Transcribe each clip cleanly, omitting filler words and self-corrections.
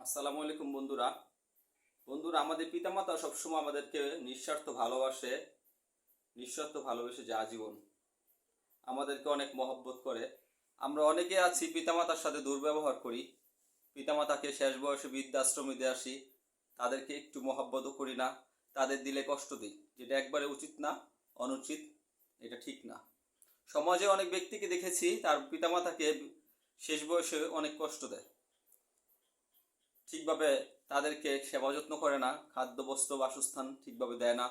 আসসালামু আলাইকুম বন্ধুরা। আমাদের পিতামাতা সবসময় আমাদেরকে নিঃস্বার্থ ভালোবেসে যা জীবন আমাদেরকে অনেক মহব্বত করে। আমরা অনেকে আছি পিতামাতার সাথে দুর্ব্যবহার করি, পিতামাতাকে শেষ বয়সে বৃদ্ধাশ্রমে দিয়ে আসি, তাদেরকে একটু মহব্বতও করি না, তাদের দিলে কষ্ট দিই, যেটা একবারে উচিত না, অনুচিত, এটা ঠিক না। সমাজে অনেক ব্যক্তিকে দেখেছি তার পিতামাতাকে শেষ বয়সে অনেক কষ্ট দেয়, ঠিকভাবে তাদেরকে সেবা যত্ন করে না, খাদ্য বস্ত্র বাসস্থান ঠিকভাবে দেয় না,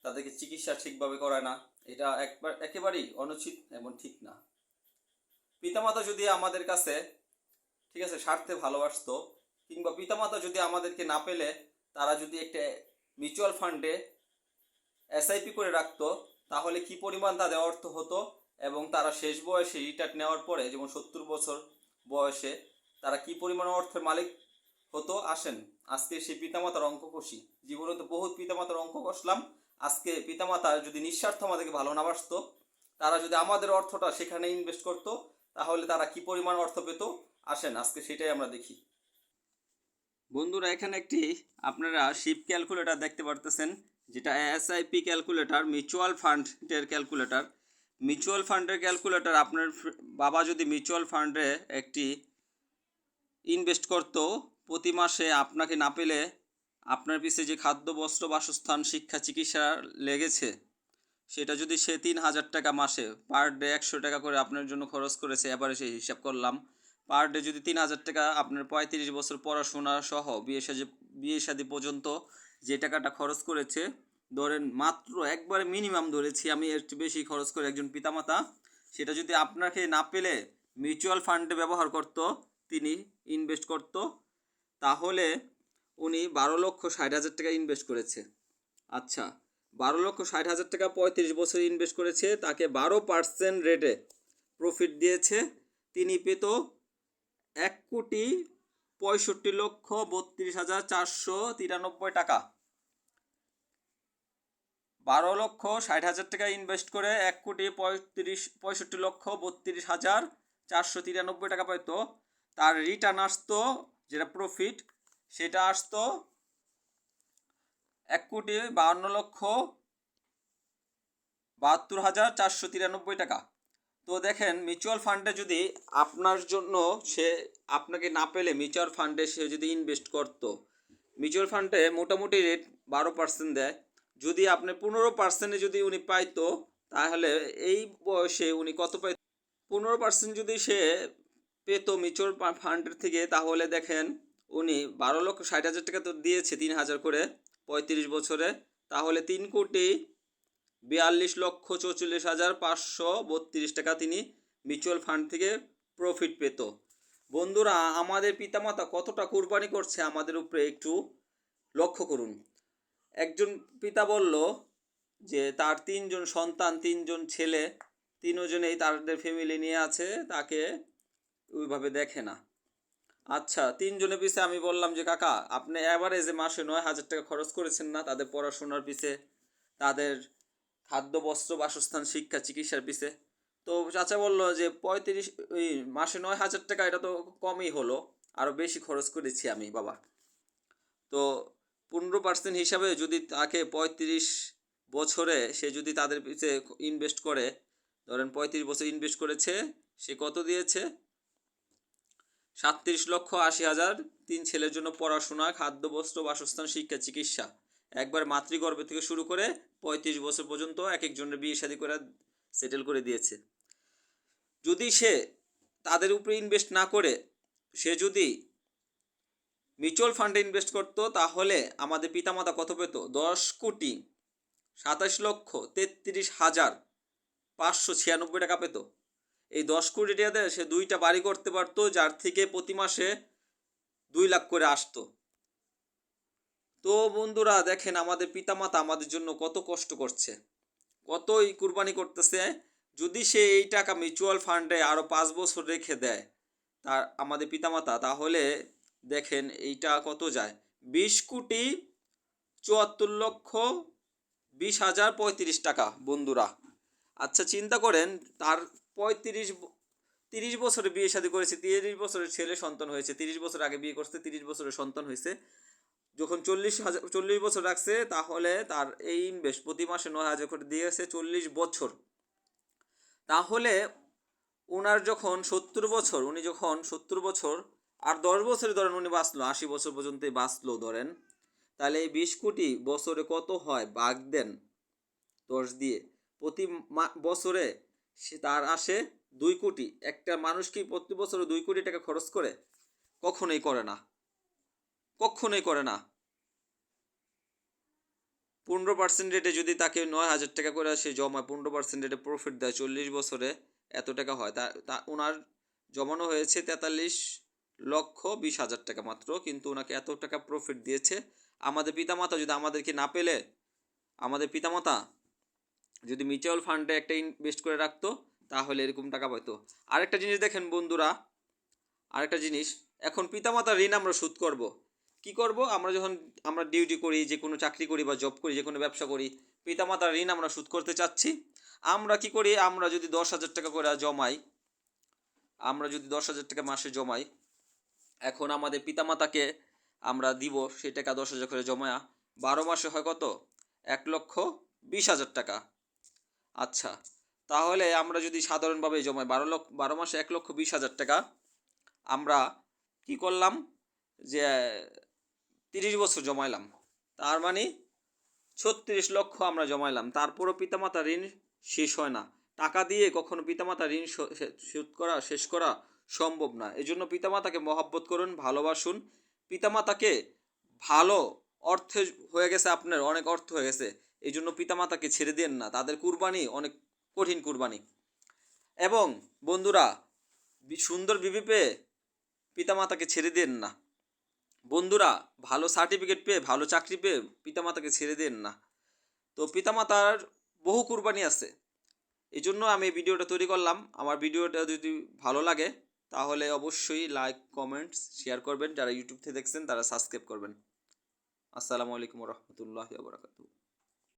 তাদেরকে চিকিৎসা ঠিকভাবে করায় না। এটা একেবারেই অনুচিত এবং ঠিক না। পিতামাতা যদি আমাদের কাছে ঠিক আছে স্বার্থে ভালোবাসতো, কিংবা পিতামাতা যদি আমাদেরকে না পেলে তারা যদি একটা মিউচুয়াল ফান্ডে এসআইপি করে রাখতো, তাহলে কি পরিমাণ তাদের অর্থ হতো, এবং তারা শেষ বয়সে রিটায়ার নেওয়ার পরে যেমন 70 বছর বয়সে তারা কি পরিমাণ অর্থের মালিক হতো। আসেন আজকে সেই পিতামাতার অঙ্ক কষি। জীবনে তো বহুত পিতামাতার অঙ্ক কষলাম। আজকে পিতামাতা যদি নিঃস্বার্থ আমাদেরকে ভালো না বাসতো, তারা যদি আমাদের অর্থটা সেখানে ইনভেস্ট করতো, তাহলে তারা কি পরিমাণ অর্থ পেত। আসেন আজকে সেটাই আমরা দেখি। বন্ধুরা, এখানে একটি আপনারা শিপ ক্যালকুলেটর দেখতে পারতেছেন, যেটা এসআইপি ক্যালকুলেটর, মিউচুয়াল ফান্ডের ক্যালকুলেটর। আপনার বাবা যদি মিউচুয়াল ফান্ডে একটি ইনভেস্ট করতো, প্রতি মাসে আপনাকে না পেলে আপনার পিছিয়ে যে খাদ্য বস্ত্র বাসস্থান শিক্ষা চিকিৎসা লেগেছে, সেটা যদি সে 3,000 টাকা মাসে পার ডে 100 টাকা করে আপনার জন্য খরচ করেছে, এবারে সে হিসাব করলাম, পার ডে যদি 3,000 টাকা আপনার 35 বছর পড়াশোনা সহ বিয়ে শাদী পর্যন্ত যে টাকাটা খরচ করেছে, ধরেন মাত্র একবারে মিনিমাম ধরেছি আমি, এর চেয়ে বেশি খরচ করে একজন পিতামাতা সেটা যদি আপনাকে না পেলে মিউচুয়াল ফান্ডে ব্যবহার করত, তিনি ইনভেস্ট করত, তাহলে উনি 12,60,000 টাকা ইনভেস্ট করেছে। আচ্ছা, 12,60,000 টাকা 35 বছর ইনভেস্ট করেছে, তাকে 12% রেটে প্রফিট দিয়েছে, তিনি পেত 1,65,62,493 টাকা। 12,60,000 টাকা ইনভেস্ট করে 1,65,62,493 টাকা পেত। তার রিটার্ন আসতো, যেটা প্রফিট, সেটা আসতো 1,52,72,493 টাকা। তো দেখেন, মিউচুয়াল ফান্ডে যদি আপনার জন্য সে আপনাকে না পেলে মিউচুয়াল ফান্ডে সে যদি ইনভেস্ট করত, মিউচুয়াল ফান্ডে মোটামুটি রেট 12% দেয়। যদি আপনি 15% যদি উনি পাইতো, তাহলে এই বয়সে উনি কত পাইত? 15% যদি সে পেতো মিউচুয়াল ফান্ডের থেকে, তাহলে দেখেন উনি 12,60,000 টাকা তো দিয়েছে 3,000 করে 35 বছরে, তাহলে 3,42,44,532 টাকা তিনি মিউচুয়াল ফান্ড থেকে প্রফিট পেত। বন্ধুরা, আমাদের পিতামাতা কতটা কোরবানি করছে আমাদের উপরে একটু লক্ষ্য করুন। একজন পিতা বলল যে তার 3জন সন্তান, 3জন ছেলে, 3জনেই তাদের ফ্যামিলি নিয়ে আছে, তাকে ওইভাবে দেখে না। আচ্ছা, 3জনের পিছে আমি বললাম যে কাকা, আপনি অ্যাভারেজে মাসে 9,000 টাকা খরচ করেছেন না তাদের পড়াশোনার পিছে, তাদের খাদ্য বস্ত্র বাসস্থান শিক্ষা চিকিৎসার পিছে? তো চাচা বলল যে 35 ওই মাসে 9,000 টাকা, এটা তো কমই হলো, আরও বেশি খরচ করেছি আমি বাবা। তো 15% হিসাবে যদি তাকে 35 বছরে সে যদি তাদের পিছে ইনভেস্ট করে, ধরেন 35 বছর ইনভেস্ট করেছে, সে কত দিয়েছে? 37,80,000 3 ছেলের জন্য পড়াশোনা, খাদ্য বস্ত্র বাসস্থান শিক্ষা চিকিৎসা, একবার মাতৃগর্ভে থেকে শুরু করে 35 বছর পর্যন্ত এক একজনের বিয়ে শাদী করে সেটেল করে দিয়েছে। যদি সে তাদের উপরে ইনভেস্ট না করে সে যদি মিউচুয়াল ফান্ডে ইনভেস্ট করতো, তাহলে আমাদের পিতামাতা কত পেত? 10,27,33,596 টাকা পেত। এই 10 কোটি টাকাতে সে 2টা বাড়ি করতে পারতো, যার থেকে প্রতি মাসে 2 লাখ করে আসতো। তো বন্ধুরা দেখেন, আমাদের পিতামাতা আমাদের জন্য কত কষ্ট করছে, কতই কুরবানি করতেছে। যদি সে এই টাকা মিউচুয়াল ফান্ডে আরও 5 বছর রেখে দেয় তার আমাদের পিতামাতা, তাহলে দেখেন এইটা কত যায়? 20,74,20,035 টাকা বন্ধুরা। আচ্ছা চিন্তা করেন, তার 30 বছরে বিয়ে শাদী করেছে, 30 বছরের ছেলে সন্তান হয়েছে, 30 বছর আগে বিয়ে করছে, 30 বছরের সন্তান হয়েছে, যখন 40 বছর রাখছে, তাহলে তার এই ইনভেস্ট প্রতি মাসে 9,000 করে দিয়েছে 40 বছর। তাহলে ওনার যখন 70 বছর, উনি যখন 70 বছর আর 10 বছরে ধরেন উনি বাঁচলো, 80 বছর পর্যন্ত বাঁচলো ধরেন, তাহলে এই 20 কোটি বছরে কত হয় ভাগ দেন 10 দিয়ে, প্রতি বছরে সে তার আসে 2 কোটি। একটা মানুষ কি প্রতি বছরে 2 কোটি টাকা খরচ করে? কখনোই করে না, কখনোই করে না। 15% রেটে যদি তাকে 9,000 টাকা করে সে জমায়, 15% রেটে প্রফিট দেয়, 40 বছরে এত টাকা হয়। তা ওনার জমানো হয়েছে 43,20,000 টাকা মাত্র, কিন্তু ওনাকে এত টাকা প্রফিট দিয়েছে। আমাদের পিতামাতা যদি আমাদেরকে না পেলে, আমাদের পিতামাতা যদি মিউচুয়াল ফান্ডে একটা ইনভেস্ট করে রাখতো, তাহলে এরকম টাকা পাইতো। আরেকটা জিনিস দেখেন বন্ধুরা, আরেকটা জিনিস, এখন পিতামাতার ঋণ আমরা শোধ করব। কি করব? আমরা যখন আমরা ডিউটি করি, যে কোনো চাকরি করি বা জব করি, যে কোনো ব্যবসা করি, পিতামাতার ঋণ আমরা শোধ করতে চাচ্ছি। আমরা কি করি? আমরা যদি 10,000 টাকা করে জমাই, আমরা যদি 10,000 টাকা মাসে জমাই, এখন আমাদের পিতামাতাকে আমরা দিব সেই টাকা 10,000 করে জমায়া, 12 মাসে হয় কত? 1,20,000 টাকা। আচ্ছা, তাহলে আমরা যদি সাধারণভাবে জমাই 12 মাসে 1,20,000 টাকা, আমরা কি করলাম? যে 30 বছর জমাইলাম, তার মানে 36 লক্ষ আমরা জমাইলাম। তারপরও পিতামাতার ঋণ শেষ হয় না। টাকা দিয়ে কখনো পিতামাতার ঋণ শোধ করা, শেষ করা সম্ভব না। এই জন্য পিতামাতাকে মহব্বত করুন, ভালোবাসুন। পিতামাতাকে ভালো, অর্থে হয়ে গেছে আপনার, অনেক অর্থ হয়ে গেছে, এই জন্য পিতামাতাকে ছেড়ে দেন না। তাদের কুরবানি অনেক কঠিন কুরবানি। এবং বন্ধুরা, সুন্দর বিবি পেয়ে পিতামাতাকে ছেড়ে দেন না। বন্ধুরা, ভালো সার্টিফিকেট পেয়ে, ভালো চাকরি পেয়ে পিতামাতাকে ছেড়ে দেন না। তো পিতামাতার বহু কুরবানি আছে, এই জন্য আমি ভিডিওটা তৈরি করলাম। আমার ভিডিওটা যদি ভালো লাগে, তাহলে অবশ্যই লাইক, কমেন্টস, শেয়ার করবেন। যারা ইউটিউব থেকে দেখছেন তারা সাবস্ক্রাইব করবেন। আসসালামু আলাইকুম ওয়া রাহমাতুল্লাহি ওয়া বারাকাতুহু।